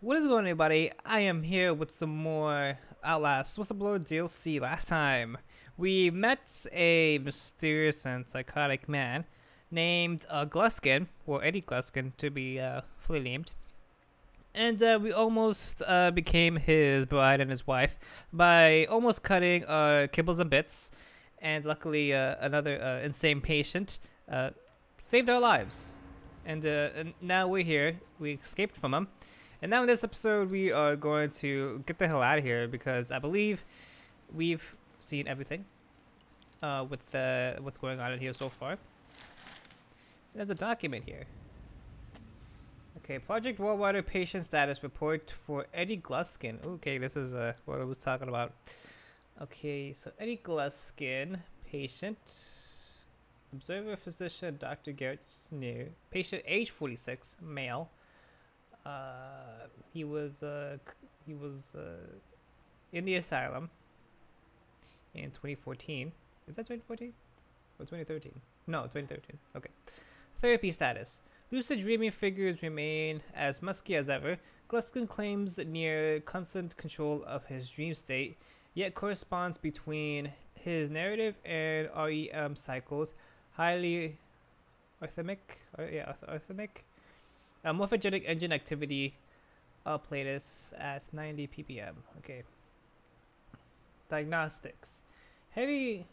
What is going on, everybody? I am here with some more Outlast Whistleblower DLC. Last time, we met a mysterious and psychotic man named Gluskin, or Eddie Gluskin to be fully named. And we almost became his bride and his wife by almost cutting kibbles and bits. And luckily, another insane patient saved our lives. And now we're here. We escaped from him. And now in this episode, we are going to get the hell out of here because I believe we've seen everything with what's going on in here so far. There's a document here. Okay, Project Worldwide patient status report for Eddie Gluskin. Okay, this is what I was talking about. Okay, so Eddie Gluskin, patient, observer physician, Dr. Garrett Sneer, patient age 46, male. He was in the asylum in 2014. Is that 2014 or 2013? No, 2013. Okay. Therapy status. Lucid dreaming figures remain as musky as ever. Gluskin claims near constant control of his dream state, yet corresponds between his narrative and REM cycles. Highly arrhythmic. Arrhythmic. Morphogenic engine activity playlist at 90 ppm. Okay. Diagnostics. Heavy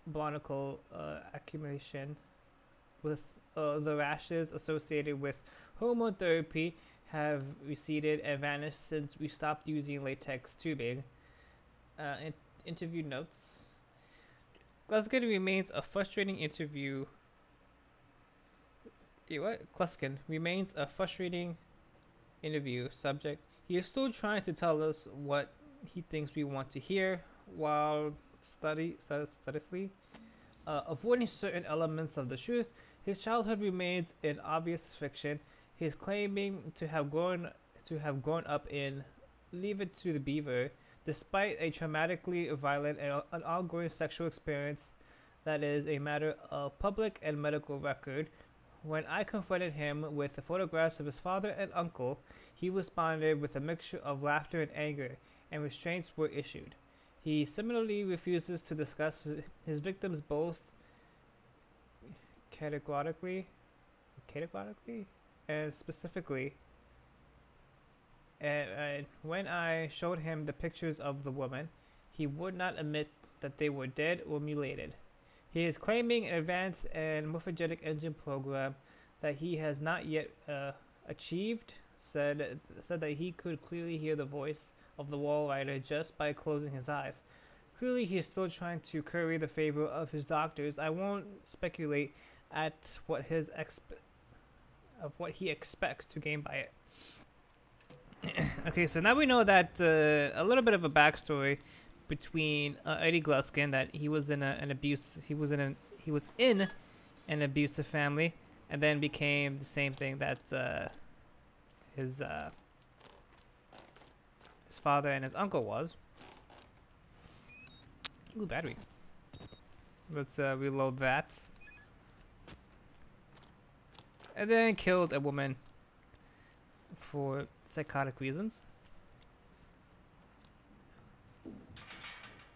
barnacle accumulation with the rashes associated with hormone therapy have receded and vanished since we stopped using latex tubing. Interview notes. Gluskin remains a frustrating interview. Gluskin remains a frustrating interview subject. He is still trying to tell us what he thinks we want to hear, while studiously avoiding certain elements of the truth. His childhood remains an obvious fiction. He is claiming to have grown up in Leave It to the Beaver, despite a traumatically violent and an ongoing sexual experience that is a matter of public and medical record. When I confronted him with the photographs of his father and uncle, he responded with a mixture of laughter and anger, and restraints were issued. He similarly refuses to discuss his victims both categorically and specifically. And when I showed him the pictures of the woman, he would not admit that they were dead or mutilated. He is claiming an advanced and morphogenic engine program that he has not yet achieved. Said that he could clearly hear the voice of the wall rider just by closing his eyes. Clearly, he is still trying to curry the favor of his doctors. I won't speculate at what he expects to gain by it. Okay, so now we know that a little bit of a backstory between Eddie Gluskin, that he was in an abusive family, and then became the same thing that his father and his uncle was. Ooh, battery. Let's reload that. And then killed a woman for psychotic reasons.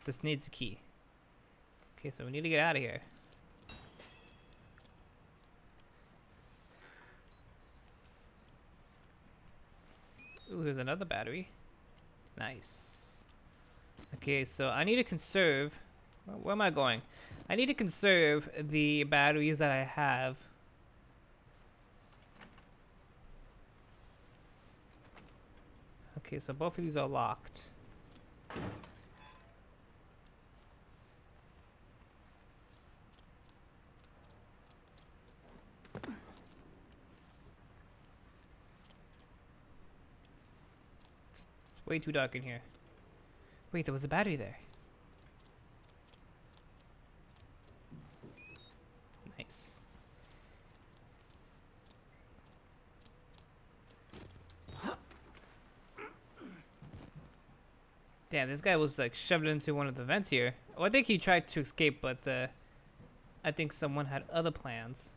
This needs a key. Okay, so we need to get out of here. Ooh, there's another battery. Nice. Okay, so I need to conserve. Where am I going? I need to conserve the batteries that I have. Okay, so both of these are locked. It's way too dark in here. Wait, there was a battery there. Nice. Damn, this guy was like shoved into one of the vents here. Oh, I think he tried to escape, but I think someone had other plans.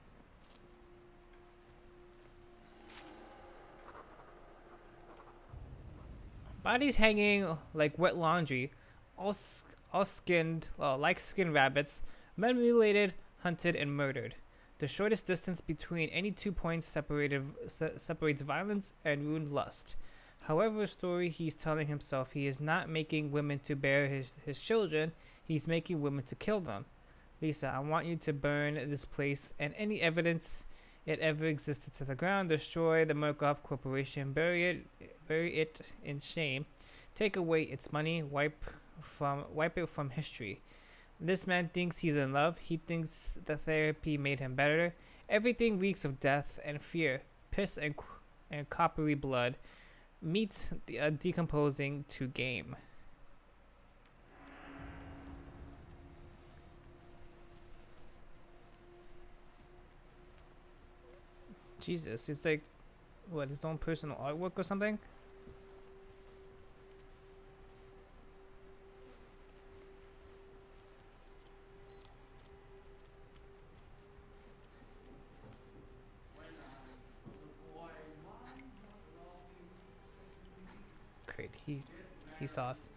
Bodies hanging like wet laundry, all skinned, like skinned rabbits, men mutilated, hunted, and murdered. The shortest distance between any 2 points separates violence and ruined lust. However, story he's telling himself, he is not making women to bear his children, he's making women to kill them. Lisa, I want you to burn this place and any evidence it ever existed to the ground, destroy the Murkoff Corporation, bury it in shame, take away its money, wipe it from history. This man thinks he's in love. He thinks the therapy made him better. Everything reeks of death and fear, piss and coppery blood, meat decomposing to game. Jesus, it's like, what, his own personal artwork or something? Great, he saw us.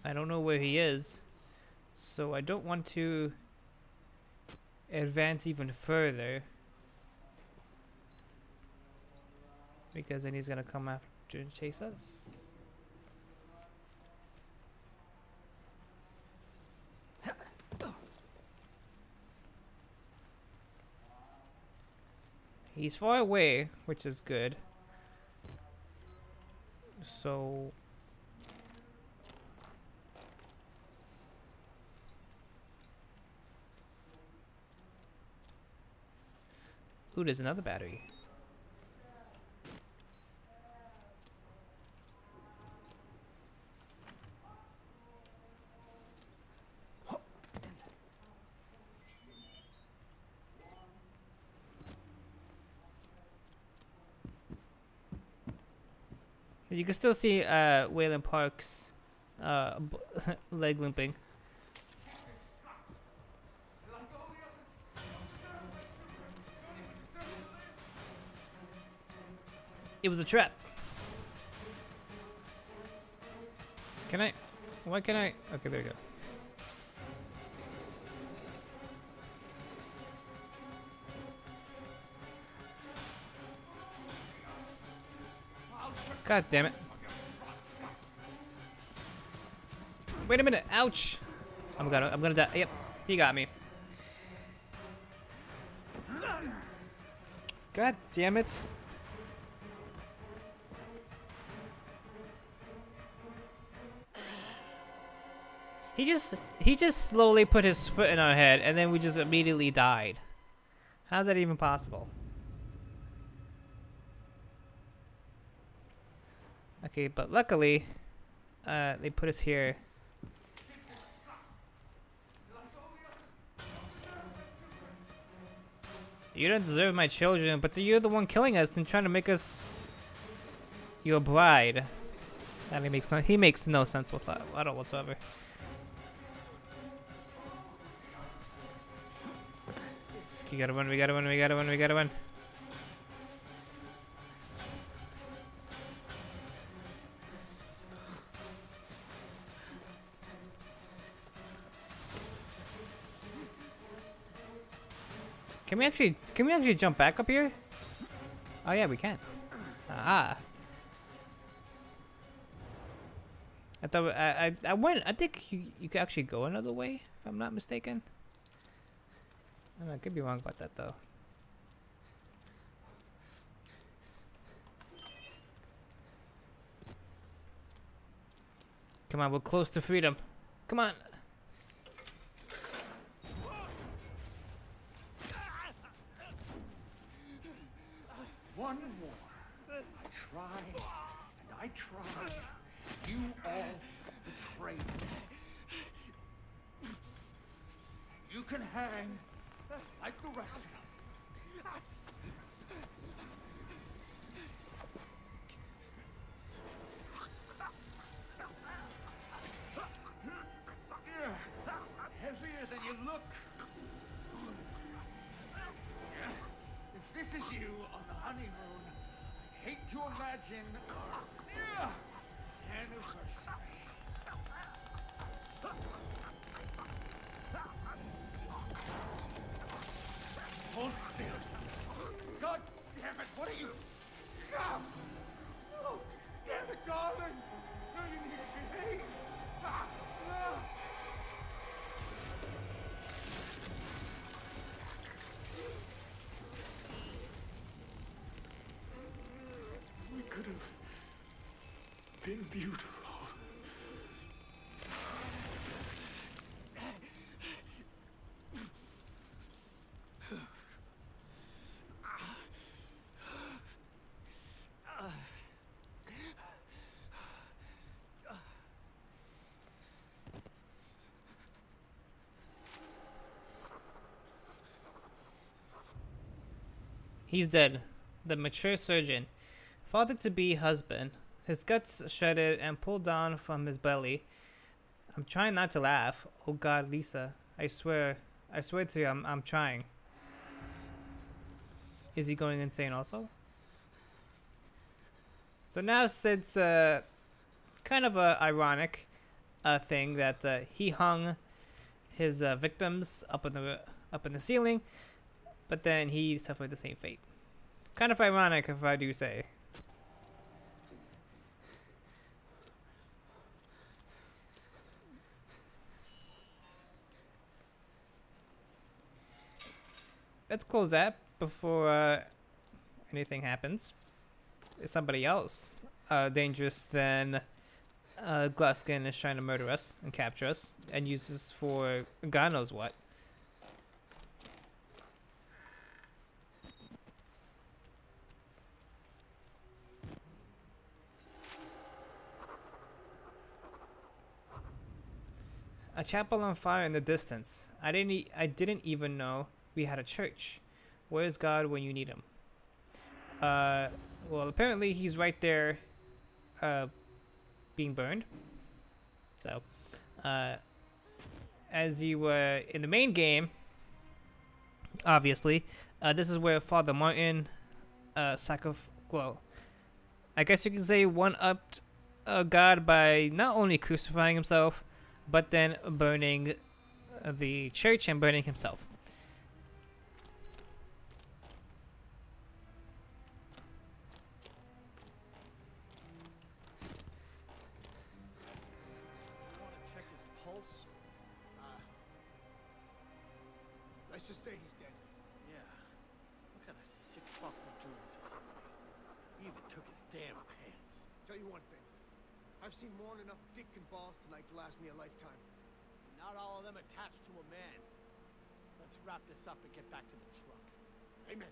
I don't know where he is, so I don't want to advance even further, because then he's gonna come after and chase us. He's far away, which is good. So ooh, there's another battery. You can still see Wayland Park's leg limping. It was a trap. Can I? Why can I? Okay, there we go. God damn it. Wait a minute. Ouch. I'm gonna die. Yep. He got me. God damn it. He just slowly put his foot in our head and then we just immediately died. How's that even possible? Okay, but luckily, they put us here. You don't deserve my children, but you're the one killing us and trying to make us your bride. That he makes no sense whatsoever. We gotta run, we gotta run, we gotta run, we gotta run. Can we actually jump back up here? Oh yeah, we can. Ah. I thought I think you could actually go another way, if I'm not mistaken. I don't know, I could be wrong about that though. Come on, we're close to freedom. Come on. One more. I tried, and I tried. You all betrayed me. You can hang like the rest of them. to imagine our anniversary. Hold still. God damn it, what are you? Come! Oh, damn it, darling! No, you need to behave! Ah, ah. We could have been beautiful. He's dead. The mature surgeon, father-to-be husband, his guts shredded and pulled down from his belly. I'm trying not to laugh. Oh God, Lisa, I swear to you, I'm trying. Is he going insane also? So now, since kind of a ironic thing that he hung his victims up in the ceiling, but then he suffered the same fate. Kind of ironic, if I do say. Let's close that before anything happens. Is somebody else dangerous than Gluskin is trying to murder us and capture us and use us for God knows what. A chapel on fire in the distance. I didn't even know we had a church. Where's God when you need him? Well, apparently he's right there, being burned. So, as you were in the main game, obviously, this is where Father Martin, well, I guess you can say one-upped God by not only crucifying himself, but then burning the church and burning himself. Want to check his pulse? Let's just say he's dead. Yeah. What kind of sick fuck would do this to somebody? He even took his damn pants. Tell you one thing. I've seen more than enough dick and balls tonight to last me a lifetime. Not all of them attached to a man. Let's wrap this up and get back to the truck. Amen.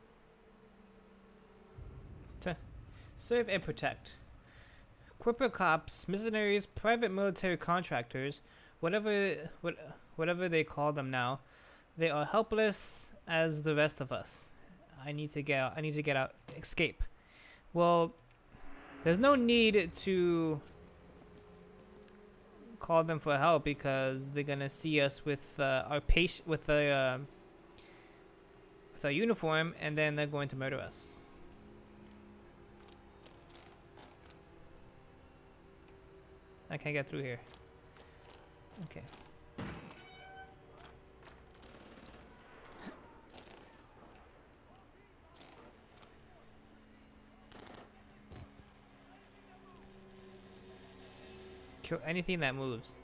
Serve and protect. Corporate cops, missionaries, private military contractors, whatever they call them now, they are helpless as the rest of us. I need to get out. Escape. Well, there's no need to call them for help because they're gonna see us with our uniform, and then they're going to murder us. I can't get through here. Okay. Kill anything that moves.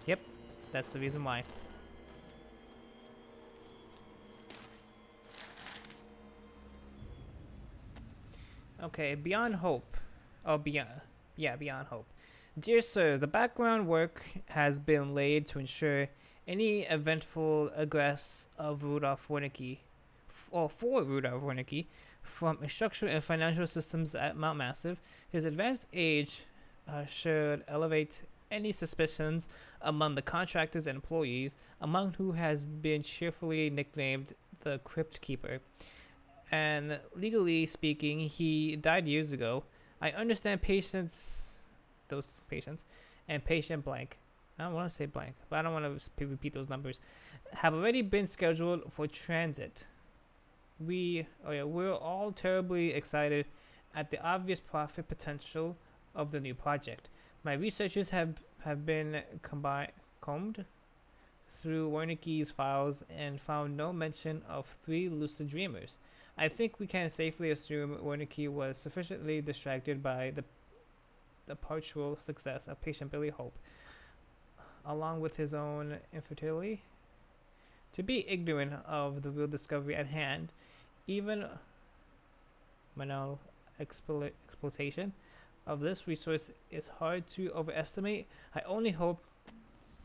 Yep, that's the reason why. Okay, beyond hope. Oh, beyond hope. Dear sir, the background work has been laid to ensure any eventful egress of Rudolph Wernicke, or for Rudolph Wernicke, from structural and financial systems at Mount Massive. His advanced age should elevate any suspicions among the contractors and employees, among who has been cheerfully nicknamed the Crypt Keeper. And legally speaking, he died years ago. I understand those patients, and patient blank, I don't want to say blank, but I don't want to repeat those numbers, have already been scheduled for transit. we're all terribly excited at the obvious profit potential of the new project. My researchers have been combed through Wernicke's files and found no mention of 3 lucid dreamers. I think we can safely assume Wernicke was sufficiently distracted by the partial success of patient Billy Hope, along with his own infertility, to be ignorant of the real discovery at hand. Even banal exploitation of this resource is hard to overestimate. I only hope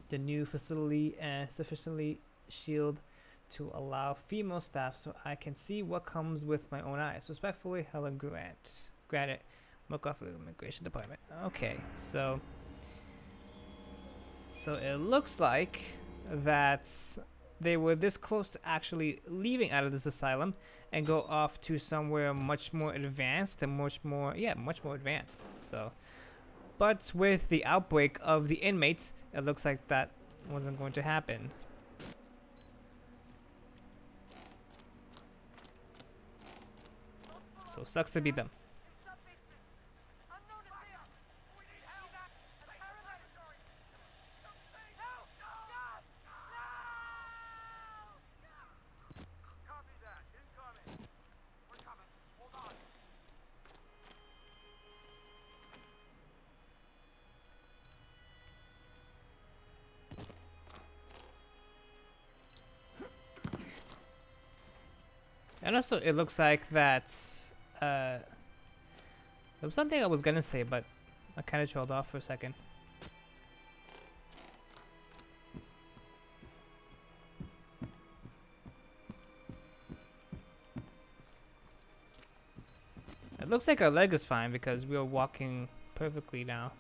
the new facility is sufficiently shielded to allow female staff so I can see what comes with my own eyes. Respectfully, Helen Grant. Granted, McGuffin Immigration Department. Okay, so it looks like that they were this close to actually leaving out of this asylum and go off to somewhere much more advanced and much more advanced. So, but with the outbreak of the inmates, it looks like that wasn't going to happen. So sucks to be them. And also, it looks like that there was something I was gonna say, but I kind of trailed off for a second. It looks like our leg is fine because we are walking perfectly now.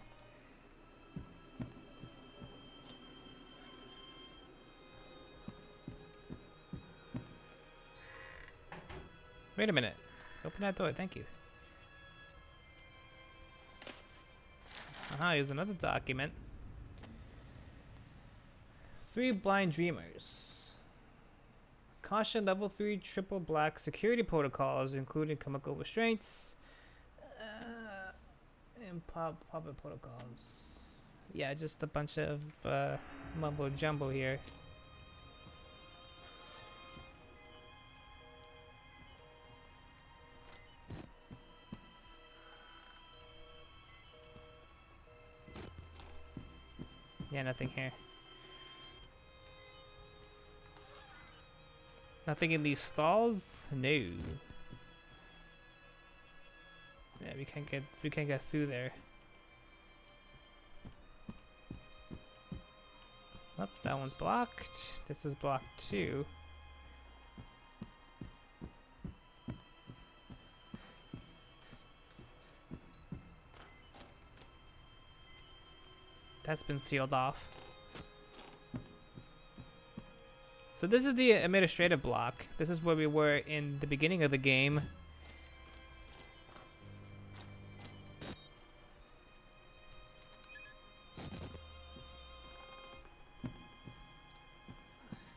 Wait a minute. Open that door, thank you. Here's another document. 3 blind dreamers. Caution level 3 triple black security protocols, including chemical restraints. And public protocols. Yeah, just a bunch of mumbo jumbo here. Yeah, nothing here. Nothing in these stalls? No. Yeah, we can't get through there. Oh, that one's blocked. This is blocked too. That's been sealed off. So this is the administrative block. This is where we were in the beginning of the game.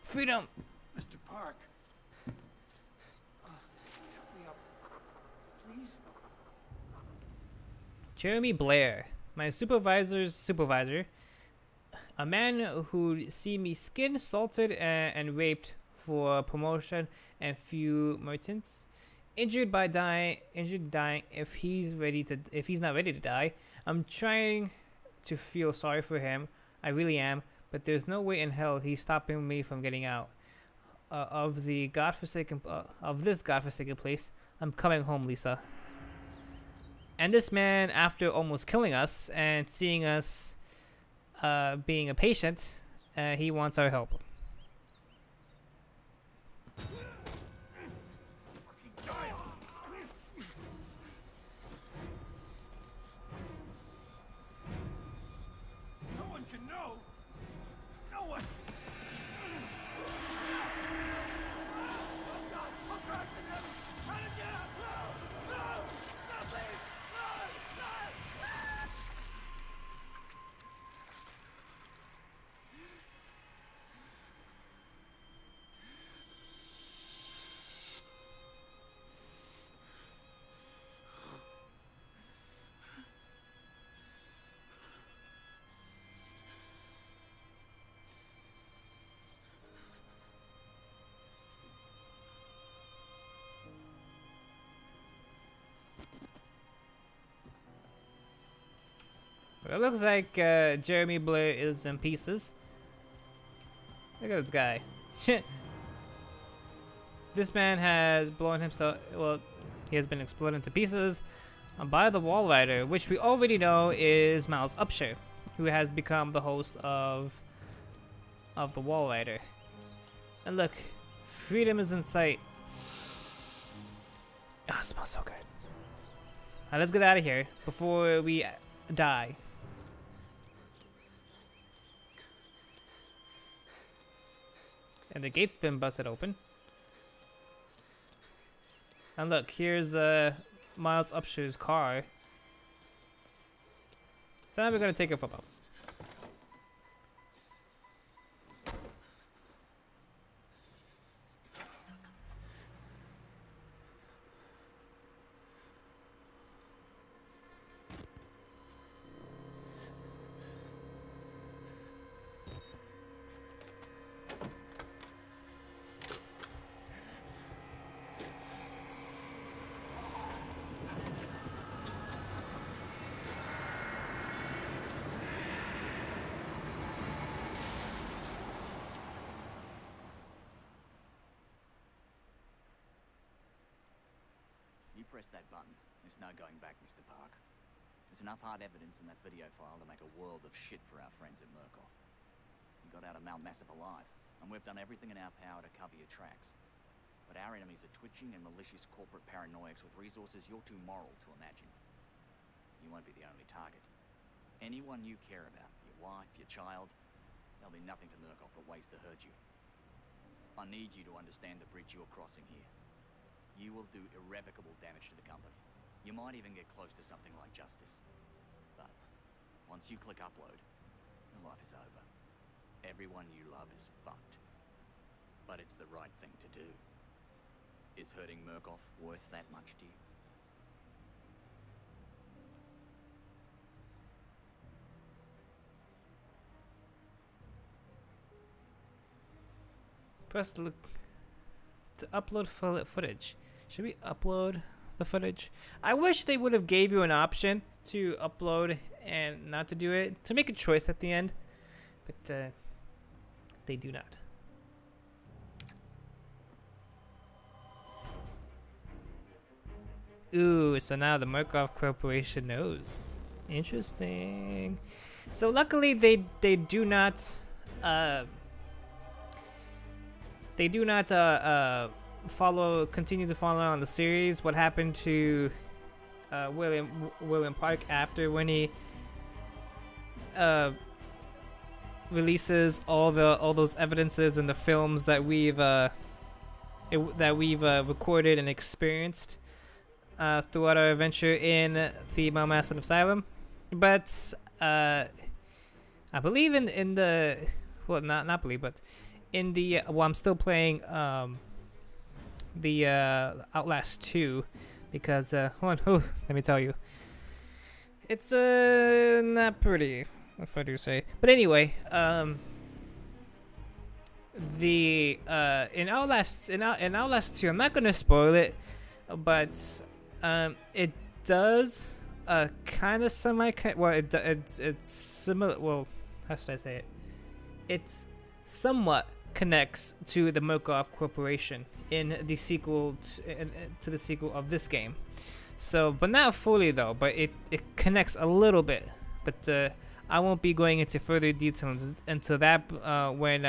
Freedom! Mr. Park. Help me up, please. Jeremy Blair, my supervisor's supervisor. A man who'd see me skin salted and raped for promotion and few merchants. Injured dying if he's not ready to die. I'm trying to feel sorry for him. I really am, but there's no way in hell he's stopping me from getting out of this godforsaken place. I'm coming home, Lisa. And this man, after almost killing us and seeing us being a patient, he wants our help. No one can know. No one. Oh God! I'm crashing him. How to get out? No! No! No, please! No! No! It looks like Jeremy Blair is in pieces. Look at this guy. This man has blown himself. Well, he has been exploded into pieces by the Wall Rider, which we already know is Miles Upshur, who has become the host of the Wall Rider. And look, freedom is in sight. Ah, it smells so good. Now let's get out of here before we die. And the gate's been busted open. And look, here's Miles Upshur's car. So now we're gonna take a photo. Press that button. There's no going back, Mr. Park. There's enough hard evidence in that video file to make a world of shit for our friends at Murkoff. You got out of Mount Massive alive, and we've done everything in our power to cover your tracks. But our enemies are twitching and malicious corporate paranoics with resources you're too moral to imagine. You won't be the only target. Anyone you care about, your wife, your child, there'll be nothing to Murkoff but ways to hurt you. I need you to understand the bridge you're crossing here. You will do irrevocable damage to the company. You might even get close to something like justice. But once you click upload, your life is over. Everyone you love is fucked. But it's the right thing to do. Is hurting Murkoff worth that much to you? Press look to upload footage. Should we upload the footage? I wish they would have gave you an option to upload and not to do it, to make a choice at the end, but they do not. Ooh, so now the Murkoff Corporation knows. Interesting. So luckily they do not continue to follow on the series. What happened to William Park after, when he releases all those evidences and the films that we've recorded and experienced throughout our adventure in the Mount Massive Asylum. But I believe in the, well, not believe, but in the, well, I'm still playing the Outlast 2, because let me tell you, it's not pretty, if I do say. But anyway, the in Outlast 2, I'm not gonna spoil it, but it does kind of it's similar. Well, how should I say it? It's somewhat connects to the Murkoff Corporation in the sequel to the sequel of this game. So, but not fully though, but it connects a little bit. But I won't be going into further details until that when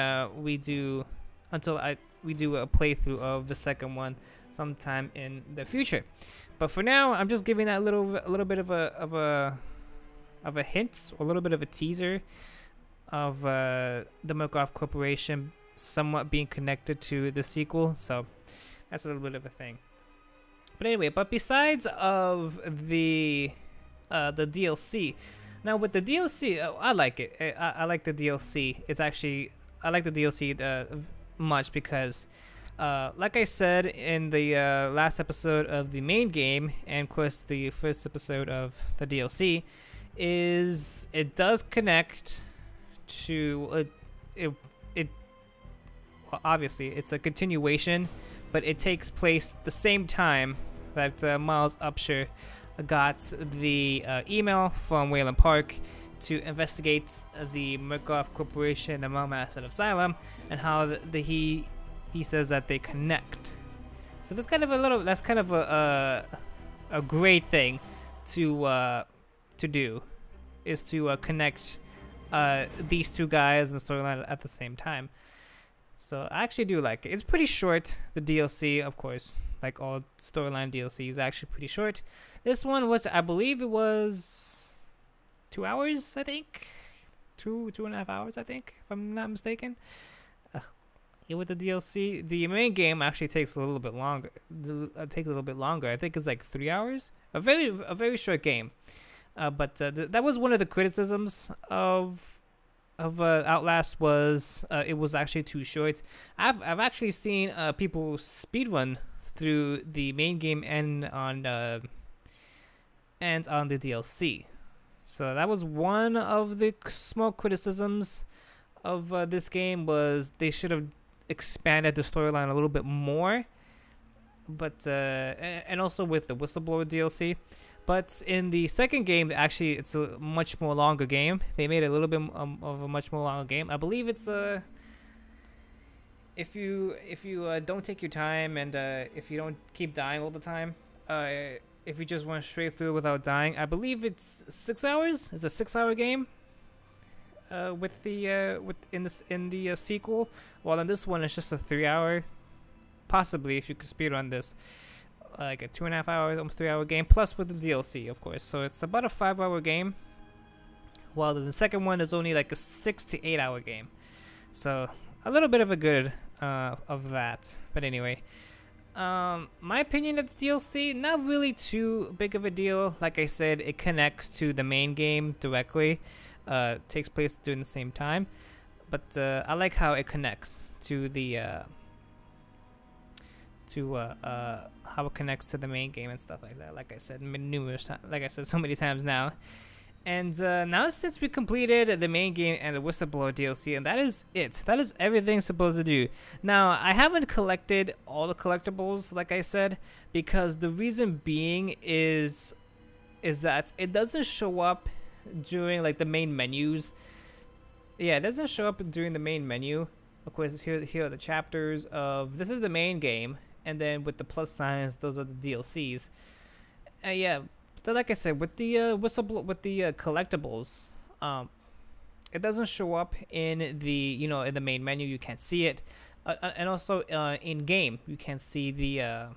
we do a playthrough of the second one sometime in the future. But for now, I'm just giving that a little bit of a hint, or a little bit of a teaser of the Murkoff Corporation somewhat being connected to the sequel. So that's a little bit of a thing. But anyway, but besides of the DLC, now with the DLC, I like it. I like the DLC. It's actually, I like the DLC much because like I said in the last episode of the main game, and of course the first episode of the DLC, is it does connect to well, obviously it's a continuation, but it takes place the same time that Miles Upshur got the email from Wayland Park to investigate the Murkoff Corporation, the Mom Asset Asylum, and how he says that they connect. So that's kind of a great thing to do, is to connect these two guys and storyline at the same time. So I actually do like it. It's pretty short. The DLC, of course, like all storyline DLC, is actually pretty short. This one was, I believe it was 2 hours, I think. 2.5 hours, I think, if I'm not mistaken. With the DLC, the main game actually takes a little bit longer. I think it's like 3 hours. A very short game. But that was one of the criticisms of Outlast, was it was actually too short. I've actually seen people speedrun through the main game and on the DLC. So that was one of the small criticisms of this game, was they should have expanded the storyline a little bit more. But and also with the Whistleblower DLC. But in the second game, actually, it's a much more longer game. They made it a little bit of a much more longer game. I believe it's if you don't take your time, and if you don't keep dying all the time, if you just run straight through without dying, I believe it's 6 hours. It's a 6-hour game. In the sequel, while in this one it's just a 3-hour, possibly, if you could speedrun this, like a 2.5 hour, almost 3-hour game, plus with the DLC, of course. So it's about a 5-hour game, while the second one is only like a 6 to 8 hour game. So a little bit of a good of that. But anyway, my opinion of the DLC, not really too big of a deal. Like I said, it connects to the main game directly. Takes place during the same time, but I like how it connects to the how it connects to the main game and stuff like that. Like I said numerous times, like I said so many times now. And now, since we completed the main game and the Whistleblower DLC, and that is it. That is everything supposed to do. Now, I haven't collected all the collectibles, like I said, because the reason being is that it doesn't show up during like the main menus. Yeah, it doesn't show up during the main menu. Of course, here are the chapters of, this is the main game, and then with the plus signs, those are the DLCs. Yeah, so like I said, with the collectibles, it doesn't show up in the in the main menu. You can't see it, and also in game you can't see the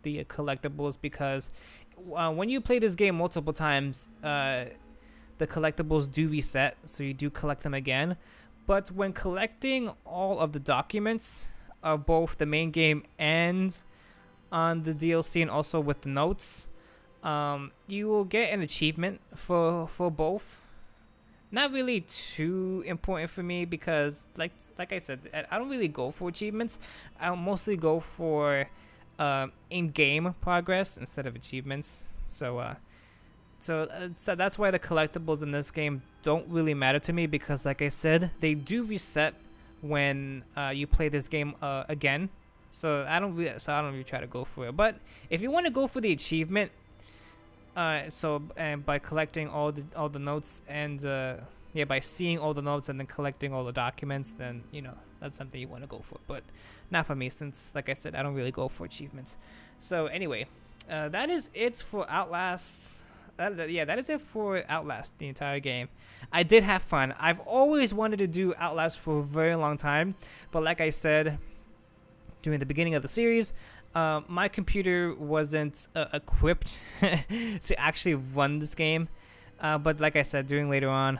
collectibles, because when you play this game multiple times, the collectibles do reset, so you do collect them again. But when collecting all of the documents of both the main game and on the DLC, and also with the notes, you will get an achievement for both. Not really too important for me, because like I said, I don't really go for achievements. I'll mostly go for in-game progress instead of achievements. So that's why the collectibles in this game don't really matter to me, because like I said, they do reset when you play this game again. So I don't really try to go for it. But if you want to go for the achievement, and by collecting all the notes, and yeah, by seeing all the notes and then collecting all the documents, then that's something you want to go for. But not for me, since like I said, I don't really go for achievements. So anyway, that is it for Outlast. That is it for Outlast, the entire game. I did have fun. I've always wanted to do Outlast for a very long time, but like I said during the beginning of the series, my computer wasn't equipped to actually run this game. But like I said, during later on,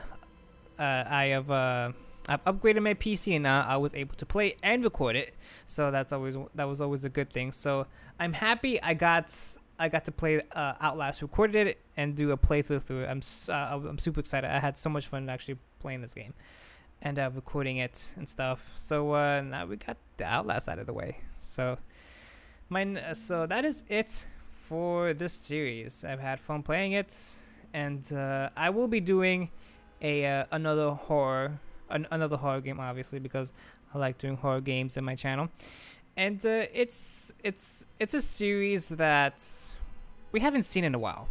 I've upgraded my PC, and now I was able to play and record it. So that was always a good thing. So I'm happy I got to play Outlast, recorded it, and do a playthrough through it. I'm super excited. I had so much fun actually playing this game and recording it and stuff. So now we got the Outlast out of the way. So that is it for this series. I've had fun playing it, and I will be doing another horror game, obviously, because I like doing horror games in my channel. And it's a series that we haven't seen in a while.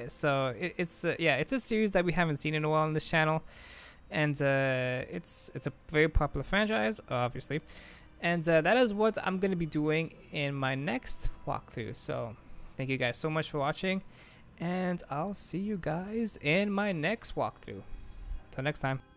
So it's yeah, it's a series that we haven't seen in a while on this channel, and it's a very popular franchise, obviously, and that is what I'm gonna be doing in my next walkthrough. So thank you guys so much for watching, and I'll see you guys in my next walkthrough. Until next time.